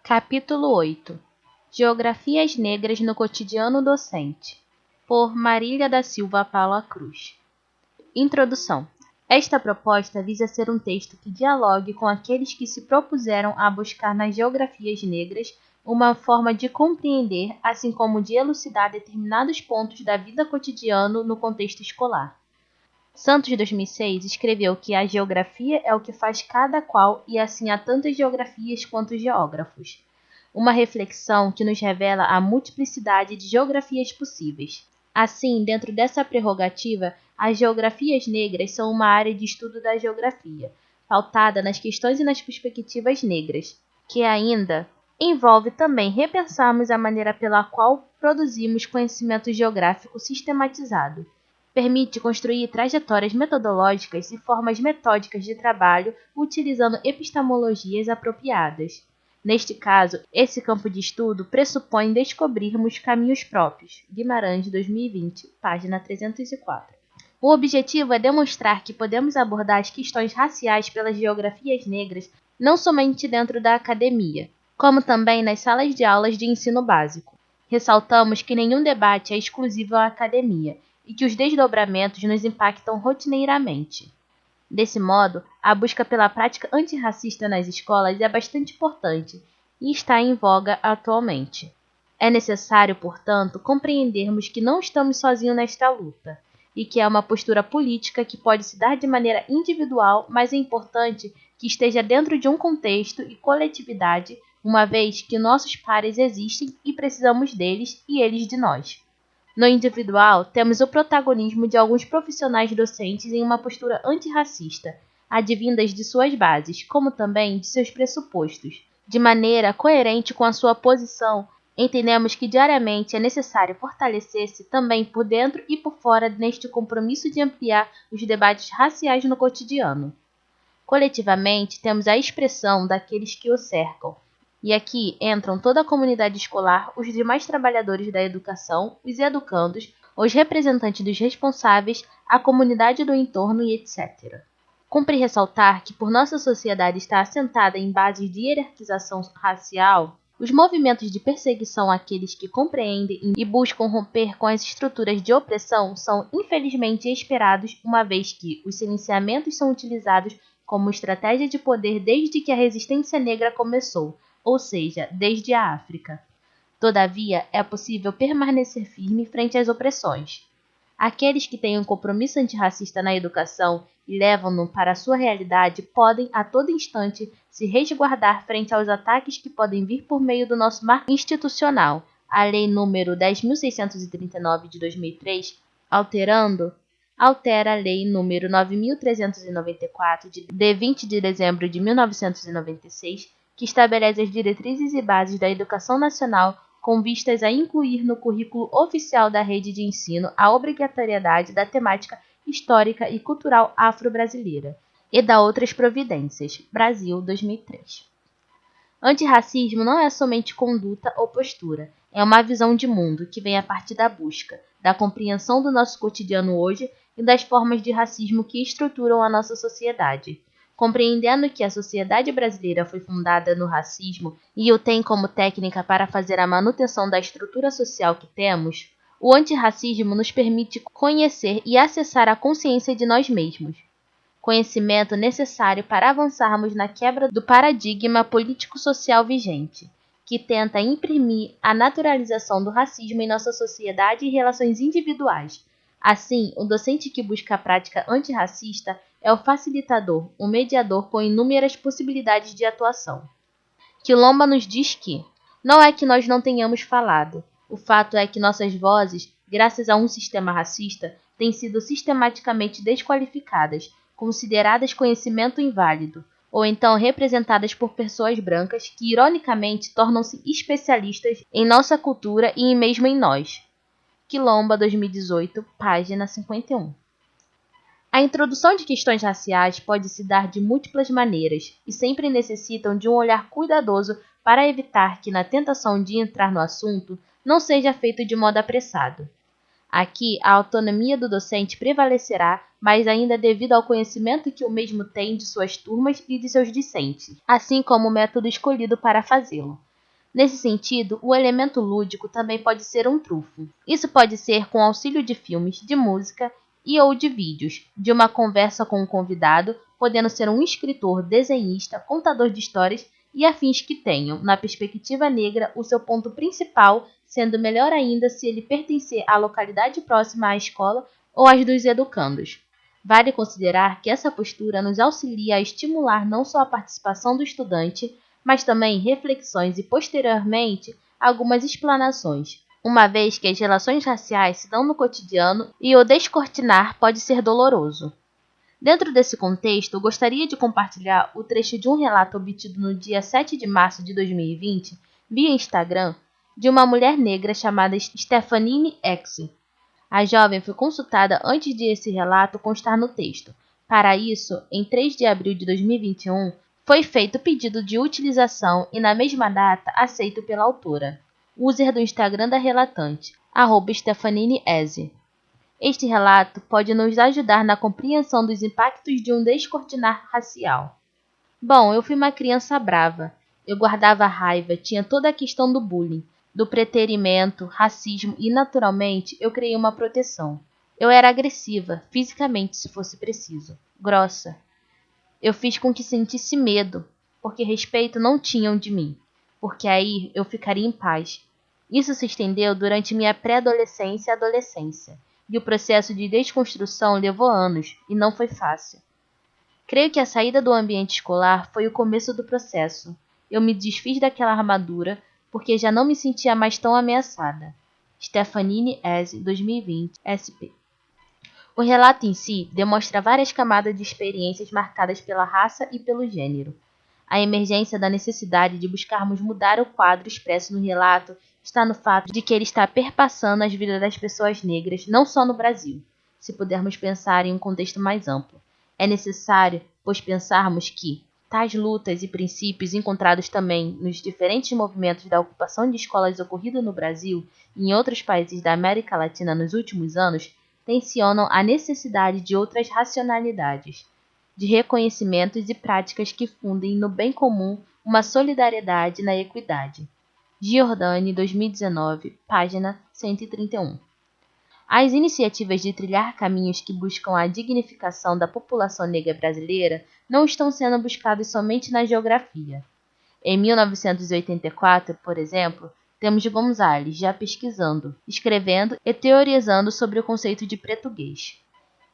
Capítulo 8 Geografias Negras no Cotidiano Docente, por Marília da Silva Paula Cruz. Introdução. Esta proposta visa ser um texto que dialogue com aqueles que se propuseram a buscar nas geografias negras uma forma de compreender, assim como de elucidar determinados pontos da vida cotidiana no contexto escolar. Santos 2006 escreveu que a geografia é o que faz cada qual e assim há tantas geografias quanto geógrafos. Uma reflexão que nos revela a multiplicidade de geografias possíveis. Assim, dentro dessa prerrogativa, as geografias negras são uma área de estudo da geografia, pautada nas questões e nas perspectivas negras, que ainda envolve também repensarmos a maneira pela qual produzimos conhecimento geográfico sistematizado. Permite construir trajetórias metodológicas e formas metódicas de trabalho utilizando epistemologias apropriadas. Neste caso, esse campo de estudo pressupõe descobrirmos caminhos próprios. Guimarães, 2020, página 304. O objetivo é demonstrar que podemos abordar as questões raciais pelas geografias negras não somente dentro da academia, como também nas salas de aulas de ensino básico. Ressaltamos que nenhum debate é exclusivo à academia e que os desdobramentos nos impactam rotineiramente. Desse modo, a busca pela prática antirracista nas escolas é bastante importante e está em voga atualmente. É necessário, portanto, compreendermos que não estamos sozinhos nesta luta e que é uma postura política que pode se dar de maneira individual, mas é importante que esteja dentro de um contexto e coletividade, uma vez que nossos pares existem e precisamos deles e eles de nós. No individual, temos o protagonismo de alguns profissionais docentes em uma postura antirracista, advindas de suas bases, como também de seus pressupostos. De maneira coerente com a sua posição, entendemos que diariamente é necessário fortalecer-se também por dentro e por fora neste compromisso de ampliar os debates raciais no cotidiano. Coletivamente, temos a expressão daqueles que o cercam, e aqui entram toda a comunidade escolar, os demais trabalhadores da educação, os educandos, os representantes dos responsáveis, a comunidade do entorno e etc. Cumpre ressaltar que, por nossa sociedade estar assentada em bases de hierarquização racial, os movimentos de perseguição àqueles que compreendem e buscam romper com as estruturas de opressão são infelizmente esperados, uma vez que os silenciamentos são utilizados como estratégia de poder desde que a resistência negra começou, ou seja, desde a África. Todavia, é possível permanecer firme frente às opressões. Aqueles que têm um compromisso antirracista na educação e levam-no para a sua realidade podem, a todo instante, se resguardar frente aos ataques que podem vir por meio do nosso marco institucional, a Lei nº 10.639 de 2003, altera a Lei nº 9.394 de 20 de dezembro de 1996, que estabelece as diretrizes e bases da educação nacional com vistas a incluir no currículo oficial da rede de ensino a obrigatoriedade da temática histórica e cultural afro-brasileira e da outras providências. Brasil, 2003. Antirracismo não é somente conduta ou postura, é uma visão de mundo que vem a partir da busca, da compreensão do nosso cotidiano hoje e das formas de racismo que estruturam a nossa sociedade. Compreendendo que a sociedade brasileira foi fundada no racismo e o tem como técnica para fazer a manutenção da estrutura social que temos, o antirracismo nos permite conhecer e acessar a consciência de nós mesmos. Conhecimento necessário para avançarmos na quebra do paradigma político-social vigente, que tenta imprimir a naturalização do racismo em nossa sociedade e relações individuais. Assim, o docente que busca a prática antirracista é o facilitador, o mediador com inúmeras possibilidades de atuação. Quilomba nos diz que não é que nós não tenhamos falado, o fato é que nossas vozes, graças a um sistema racista, têm sido sistematicamente desqualificadas, consideradas conhecimento inválido, ou então representadas por pessoas brancas que, ironicamente, tornam-se especialistas em nossa cultura e mesmo em nós. Quilomba, 2018, página 51. A introdução de questões raciais pode se dar de múltiplas maneiras e sempre necessitam de um olhar cuidadoso para evitar que, na tentação de entrar no assunto, não seja feito de modo apressado. Aqui, a autonomia do docente prevalecerá, mas ainda devido ao conhecimento que o mesmo tem de suas turmas e de seus discentes, assim como o método escolhido para fazê-lo. Nesse sentido, o elemento lúdico também pode ser um trunfo. Isso pode ser com auxílio de filmes, de música e ou de vídeos, de uma conversa com um convidado, podendo ser um escritor, desenhista, contador de histórias e afins que tenham, na perspectiva negra, o seu ponto principal, sendo melhor ainda se ele pertencer à localidade próxima à escola ou às dos educandos. Vale considerar que essa postura nos auxilia a estimular não só a participação do estudante, mas também reflexões e, posteriormente, algumas explanações, uma vez que as relações raciais se dão no cotidiano e o descortinar pode ser doloroso. Dentro desse contexto, eu gostaria de compartilhar o trecho de um relato obtido no dia 7 de março de 2020, via Instagram, de uma mulher negra chamada Stefanine X. A jovem foi consultada antes de esse relato constar no texto. Para isso, em 3 de abril de 2021, foi feito pedido de utilização e, na mesma data, aceito pela autora. User do Instagram da relatante, @StefanineEze. Este relato pode nos ajudar na compreensão dos impactos de um descortinar racial. Bom, eu fui uma criança brava. Eu guardava raiva, tinha toda a questão do bullying, do preterimento, racismo e, naturalmente, eu criei uma proteção. Eu era agressiva, fisicamente, se fosse preciso. Grossa. Eu fiz com que sentisse medo, porque respeito não tinham de mim, porque aí eu ficaria em paz. Isso se estendeu durante minha pré-adolescência e adolescência, e o processo de desconstrução levou anos, e não foi fácil. Creio que a saída do ambiente escolar foi o começo do processo. Eu me desfiz daquela armadura, porque já não me sentia mais tão ameaçada. Stefanine Eze, 2020, SP. O relato em si demonstra várias camadas de experiências marcadas pela raça e pelo gênero. A emergência da necessidade de buscarmos mudar o quadro expresso no relato está no fato de que ele está perpassando as vidas das pessoas negras, não só no Brasil, se pudermos pensar em um contexto mais amplo. É necessário, pois, pensarmos que tais lutas e princípios encontrados também nos diferentes movimentos da ocupação de escolas ocorrido no Brasil e em outros países da América Latina nos últimos anos tensionam a necessidade de outras racionalidades, de reconhecimentos e práticas que fundem no bem comum uma solidariedade na equidade. Giordani, 2019, página 131. As iniciativas de trilhar caminhos que buscam a dignificação da população negra brasileira não estão sendo buscadas somente na geografia. Em 1984, por exemplo, temos Gonzales já pesquisando, escrevendo e teorizando sobre o conceito de português.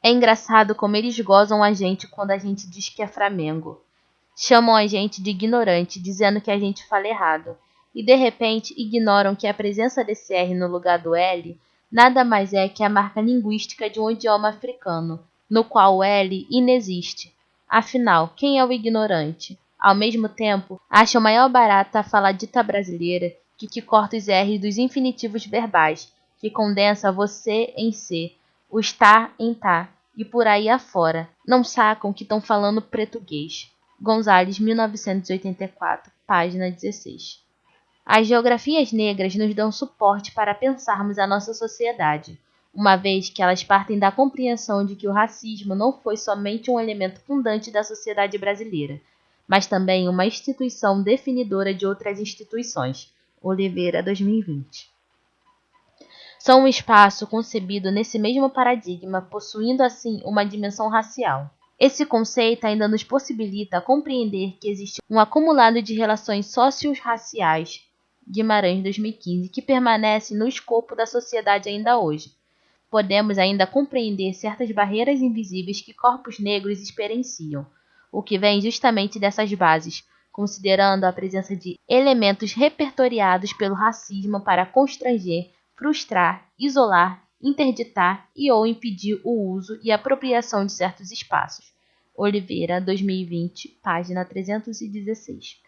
É engraçado como eles gozam a gente quando a gente diz que é Flamengo. Chamam a gente de ignorante, dizendo que a gente fala errado. E de repente ignoram que a presença desse R no lugar do L nada mais é que a marca linguística de um idioma africano, no qual o L inexiste. Afinal, quem é o ignorante? Ao mesmo tempo, acham maior barato a fala dita brasileira que corta os R's dos infinitivos verbais, que condensa você em ser, o estar em tá, e por aí afora. Não sacam que estão falando português. Gonzales, 1984, página 16. As geografias negras nos dão suporte para pensarmos a nossa sociedade, uma vez que elas partem da compreensão de que o racismo não foi somente um elemento fundante da sociedade brasileira, mas também uma instituição definidora de outras instituições. Oliveira, 2020. São um espaço concebido nesse mesmo paradigma, possuindo assim uma dimensão racial. Esse conceito ainda nos possibilita compreender que existe um acumulado de relações socio-raciais, Guimarães, 2015, que permanece no escopo da sociedade ainda hoje. Podemos ainda compreender certas barreiras invisíveis que corpos negros experienciam, o que vem justamente dessas bases, considerando a presença de elementos repertoriados pelo racismo para constranger, frustrar, isolar, interditar e ou impedir o uso e apropriação de certos espaços. Oliveira, 2020, página 316.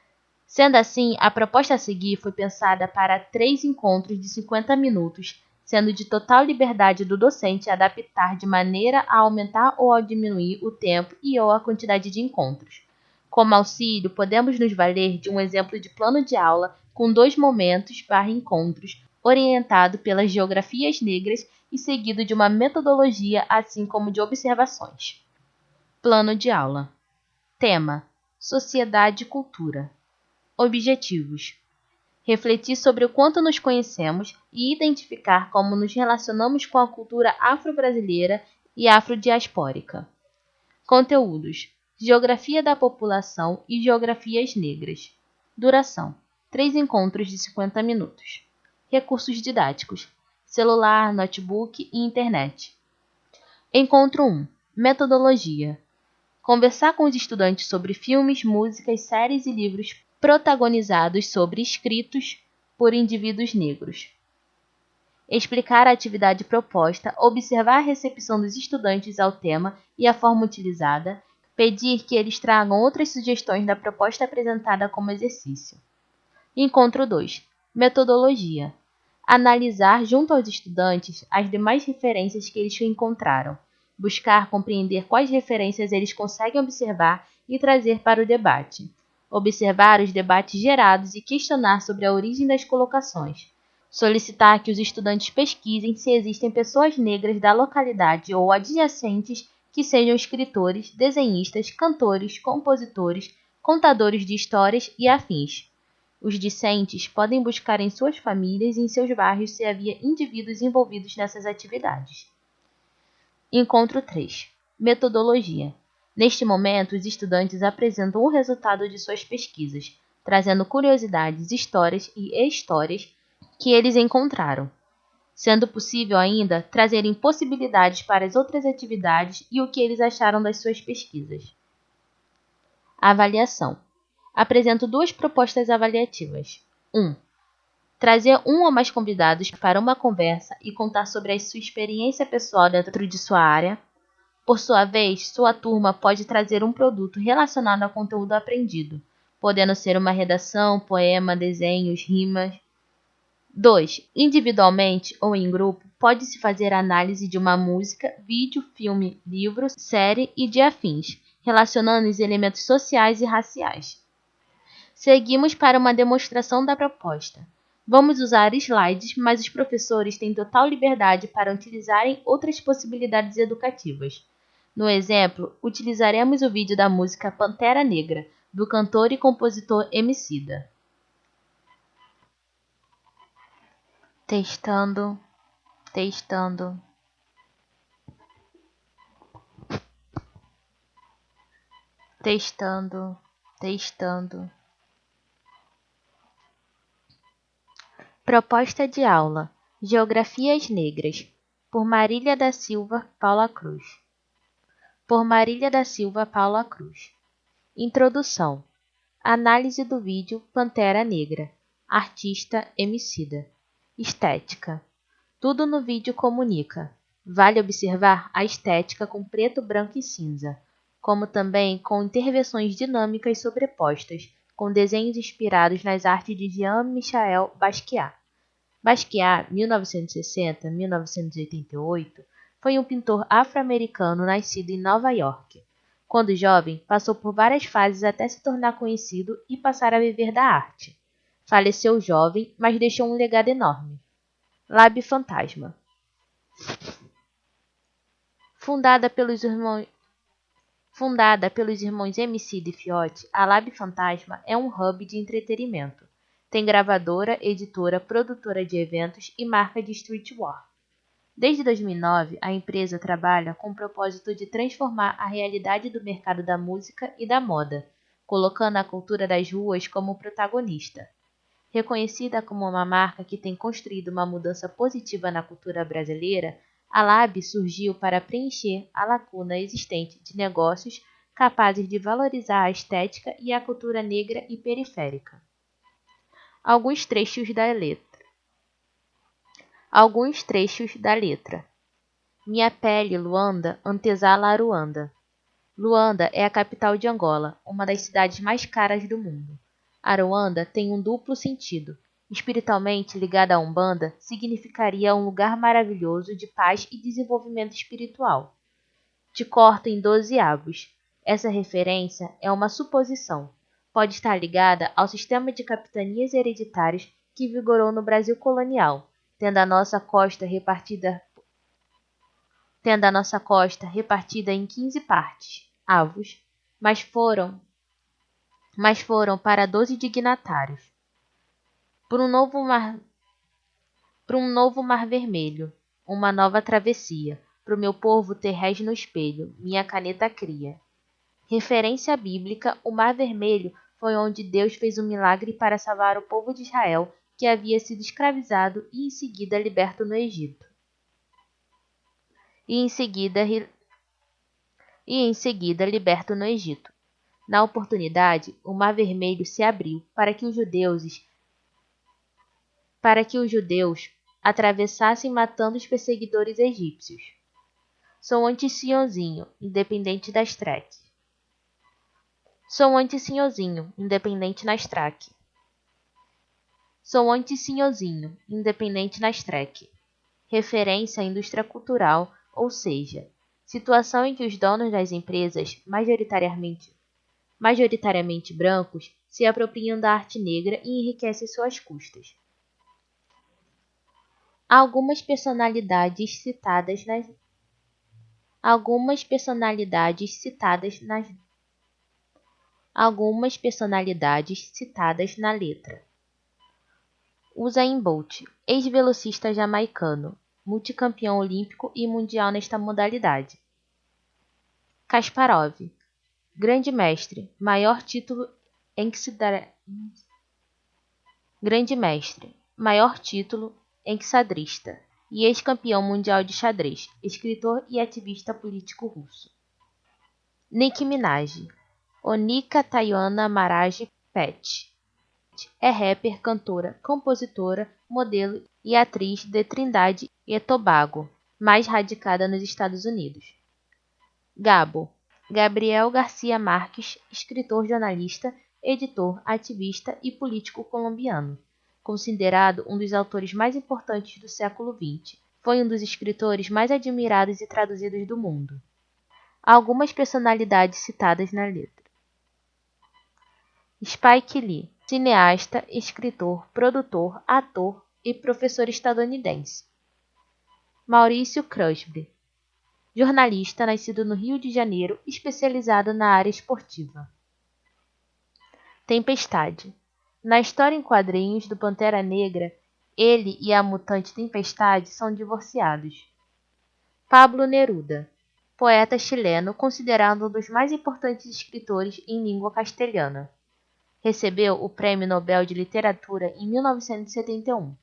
Sendo assim, a proposta a seguir foi pensada para 3 encontros de 50 minutos, sendo de total liberdade do docente adaptar de maneira a aumentar ou a diminuir o tempo e ou a quantidade de encontros. Como auxílio, podemos nos valer de um exemplo de plano de aula com 2 momentos/encontros, orientado pelas geografias negras e seguido de uma metodologia, assim como de observações. Plano de aula. Tema: Sociedade e Cultura. Objetivos: refletir sobre o quanto nos conhecemos e identificar como nos relacionamos com a cultura afro-brasileira e afrodiaspórica. Conteúdos: Geografia da população e geografias negras. Duração: 3 encontros de 50 minutos. Recursos didáticos: celular, notebook e internet. Encontro 1. Metodologia: conversar com os estudantes sobre filmes, músicas, séries e livros protagonizados sobre escritos por indivíduos negros. Explicar a atividade proposta, observar a recepção dos estudantes ao tema e a forma utilizada, pedir que eles tragam outras sugestões da proposta apresentada como exercício. Encontro 2. Metodologia: analisar junto aos estudantes as demais referências que eles encontraram, buscar compreender quais referências eles conseguem observar e trazer para o debate, observar os debates gerados e questionar sobre a origem das colocações, solicitar que os estudantes pesquisem se existem pessoas negras da localidade ou adjacentes que sejam escritores, desenhistas, cantores, compositores, contadores de histórias e afins. Os discentes podem buscar em suas famílias e em seus bairros se havia indivíduos envolvidos nessas atividades. Encontro 3. Metodologia: neste momento, os estudantes apresentam o resultado de suas pesquisas, trazendo curiosidades, histórias e histórias que eles encontraram, sendo possível ainda trazerem possibilidades para as outras atividades e o que eles acharam das suas pesquisas. Avaliação: apresento 2 propostas avaliativas. 1. Trazer um ou mais convidados para uma conversa e contar sobre a sua experiência pessoal dentro de sua área. Por sua vez, sua turma pode trazer um produto relacionado ao conteúdo aprendido, podendo ser uma redação, poema, desenhos, rimas. 2. Individualmente ou em grupo, pode-se fazer análise de uma música, vídeo, filme, livro, série e de afins, relacionando os elementos sociais e raciais. Seguimos para uma demonstração da proposta. Vamos usar slides, mas os professores têm total liberdade para utilizarem outras possibilidades educativas. No exemplo, utilizaremos o vídeo da música Pantera Negra, do cantor e compositor Emicida. Testando, testando. Testando, testando. Proposta de aula: Geografias Negras, por Marília da Silva Paula Cruz. Por Marília da Silva Paula Cruz. Introdução: análise do vídeo Pantera Negra, artista Emicida. Estética: tudo no vídeo comunica. Vale observar a estética com preto, branco e cinza, como também com intervenções dinâmicas sobrepostas, com desenhos inspirados nas artes de Jean-Michel Basquiat. Basquiat, 1960-1988, foi um pintor afro-americano nascido em Nova York. Quando jovem, passou por várias fases até se tornar conhecido e passar a viver da arte. Faleceu jovem, mas deixou um legado enorme. Lab Fantasma. Fundada pelos irmãos Emicida e Fiote, a Lab Fantasma é um hub de entretenimento. Tem gravadora, editora, produtora de eventos e marca de streetwear. Desde 2009, a empresa trabalha com o propósito de transformar a realidade do mercado da música e da moda, colocando a cultura das ruas como protagonista. Reconhecida como uma marca que tem construído uma mudança positiva na cultura brasileira, a Lab surgiu para preencher a lacuna existente de negócios capazes de valorizar a estética e a cultura negra e periférica. Alguns trechos da letra. Minha pele, Luanda, antesala Aruanda. Luanda é a capital de Angola, uma das cidades mais caras do mundo. Aruanda tem um duplo sentido. Espiritualmente ligada à Umbanda, significaria um lugar maravilhoso de paz e desenvolvimento espiritual. Te corto em 12 avos. Essa referência é uma suposição. Pode estar ligada ao sistema de capitanias hereditárias que vigorou no Brasil colonial, tendo a nossa costa repartida em 15 partes, avos, mas foram para 12 dignatários. por um novo mar vermelho, uma nova travessia, pro meu povo ter réis no espelho, minha caneta cria. Referência bíblica, o Mar Vermelho foi onde Deus fez um milagre para salvar o povo de Israel, que havia sido escravizado e em seguida liberto no Egito. E em seguida liberto no Egito. Na oportunidade, o Mar Vermelho se abriu para que os judeus atravessassem matando os perseguidores egípcios. Sou anti-sionzinho, independente das tracks. Sou anti-senhorzinho, independente nas track. Sou anti-senhorzinho, independente nas track. Referência à indústria cultural, ou seja, situação em que os donos das empresas, majoritariamente brancos, se apropriam da arte negra e enriquecem suas custas. Algumas personalidades citadas na letra. Usain Bolt, ex-velocista jamaicano, multicampeão olímpico e mundial nesta modalidade. Kasparov, grande mestre, maior título em xadrista e ex-campeão mundial de xadrez, escritor e ativista político russo. Nicki Minaj, Onika Tayana Maraj Pet. É rapper, cantora, compositora, modelo e atriz de Trindade e Tobago, mais radicada nos Estados Unidos. Gabo, Gabriel Garcia Marques, escritor, jornalista, editor, ativista e político colombiano. Considerado um dos autores mais importantes do século XX, foi um dos escritores mais admirados e traduzidos do mundo. Algumas personalidades citadas na letra. Spike Lee, cineasta, escritor, produtor, ator e professor estadunidense. Maurício Krusby, jornalista nascido no Rio de Janeiro, especializado na área esportiva. Tempestade. Na história em quadrinhos do Pantera Negra, ele e a mutante Tempestade são divorciados. Pablo Neruda, poeta chileno considerado um dos mais importantes escritores em língua castelhana. Recebeu o Prêmio Nobel de Literatura em 1971.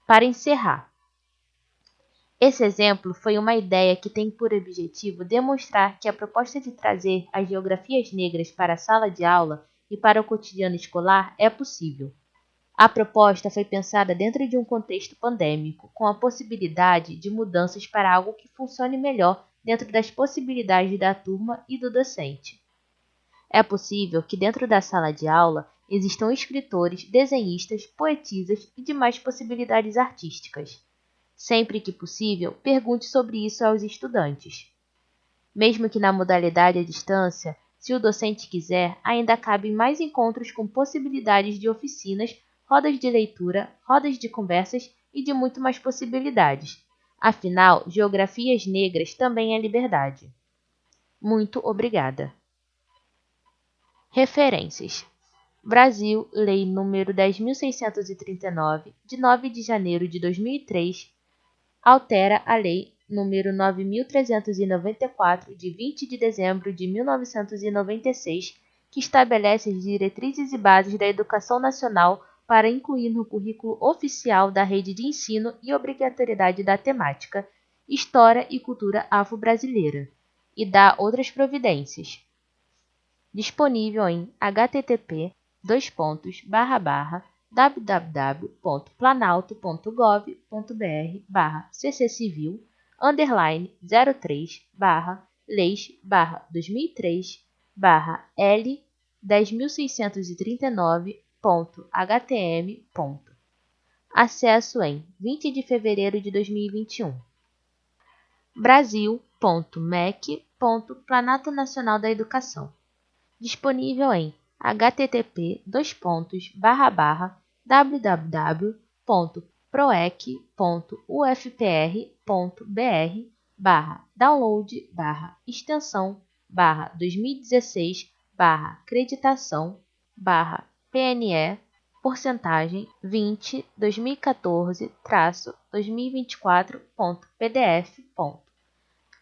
Para encerrar, esse exemplo foi uma ideia que tem por objetivo demonstrar que a proposta de trazer as geografias negras para a sala de aula e para o cotidiano escolar é possível. A proposta foi pensada dentro de um contexto pandêmico, com a possibilidade de mudanças para algo que funcione melhor dentro das possibilidades da turma e do docente. É possível que dentro da sala de aula existam escritores, desenhistas, poetisas e demais possibilidades artísticas. Sempre que possível, pergunte sobre isso aos estudantes. Mesmo que na modalidade à distância, se o docente quiser, ainda cabem mais encontros com possibilidades de oficinas, rodas de leitura, rodas de conversas e de muito mais possibilidades. Afinal, geografias negras também é liberdade. Muito obrigada. Referências: Brasil, Lei nº 10.639, de 9 de janeiro de 2003, altera a Lei nº 9.394, de 20 de dezembro de 1996, que estabelece as diretrizes e bases da educação nacional para incluir no currículo oficial da rede de ensino e obrigatoriedade da temática História e Cultura Afro-Brasileira, e dá outras providências. Disponível em http://www.planalto.gov.br/cccivil_leis/2639.htm. Acesso em 20 de fevereiro de 2021. Brasil.mec.Planalto Nacional da Educação. Disponível em http://www.proec.ufpr.br/download/extensão/2016/acreditação/PNE porcentagem 20 2014-2024.pdf.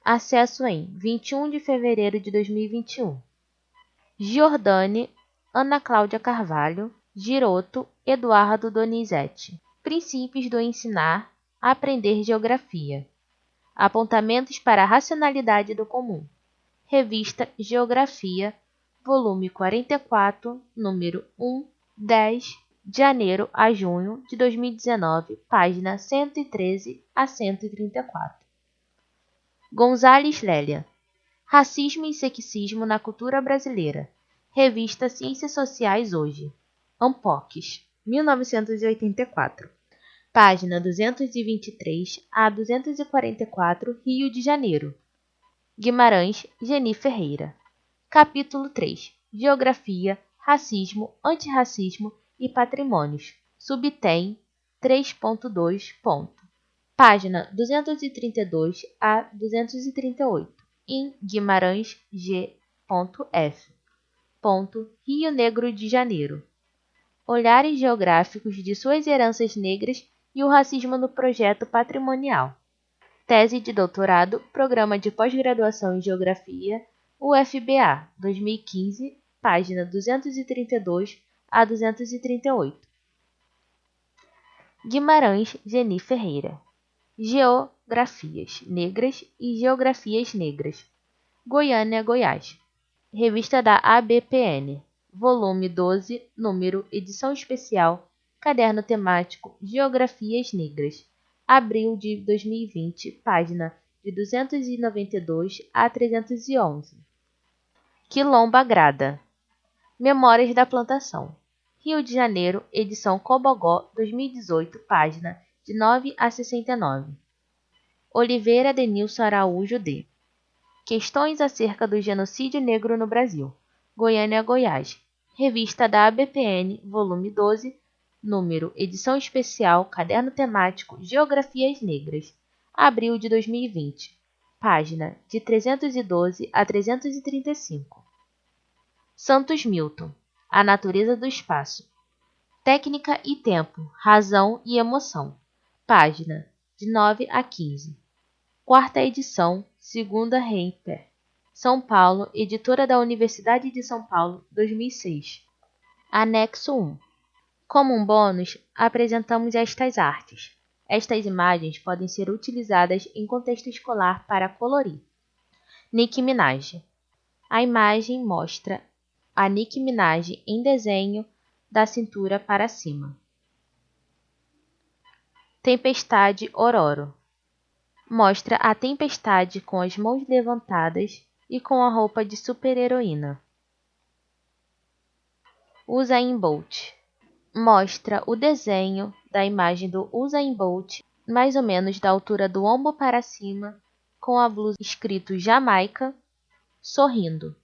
Acesso em 21 de fevereiro de 2021. Giordani, Ana Cláudia Carvalho, Giroto, Eduardo Donizete. Princípios do ensinar, aprender geografia. Apontamentos para a racionalidade do comum. Revista Geografia, volume 44, número 1, 10, de janeiro a junho de 2019, página 113 a 134. Gonzales Lélia. Racismo e sexismo na cultura brasileira. Revista Ciências Sociais Hoje. Ampoques, 1984. Página 223 a 244, Rio de Janeiro. Guimarães, Geni Ferreira. Capítulo 3. Geografia, Racismo, Antirracismo e Patrimônios. Subtem 3.2. Página 232 a 238. Em Guimarães, G.F. Rio Negro de Janeiro. Olhares geográficos de suas heranças negras e o racismo no projeto patrimonial. Tese de doutorado, Programa de Pós-Graduação em Geografia, UFBA, 2015, página 232 a 238. Guimarães, Geni Ferreira. Geografias Negras e Geografias Negras. Goiânia, Goiás. Revista da ABPN. Volume 12, número, edição especial, caderno temático, Geografias Negras. Abril de 2020, página de 292 a 311. Quilomba Grada. Memórias da Plantação. Rio de Janeiro, edição Cobogó, 2018, página de 9 a 69. Oliveira Denilson Araújo D. Questões acerca do genocídio negro no Brasil. Goiânia, Goiás. Revista da ABPN, volume 12, número, edição especial, caderno temático, Geografias Negras. Abril de 2020. Página de 312 a 335. Santos Milton. A Natureza do Espaço. Técnica e Tempo, Razão e Emoção. Página de 9 a 15. Quarta edição, segunda Remper. São Paulo, editora da Universidade de São Paulo, 2006. Anexo 1. Como um bônus, apresentamos estas artes. Estas imagens podem ser utilizadas em contexto escolar para colorir. Nicki Minaj. A imagem mostra a Nicki Minaj em desenho da cintura para cima. Tempestade Ororo. Mostra a tempestade com as mãos levantadas e com a roupa de super-heroína. Usain Bolt. Mostra o desenho da imagem do Usain Bolt, mais ou menos da altura do ombro para cima, com a blusa escrito Jamaica, sorrindo.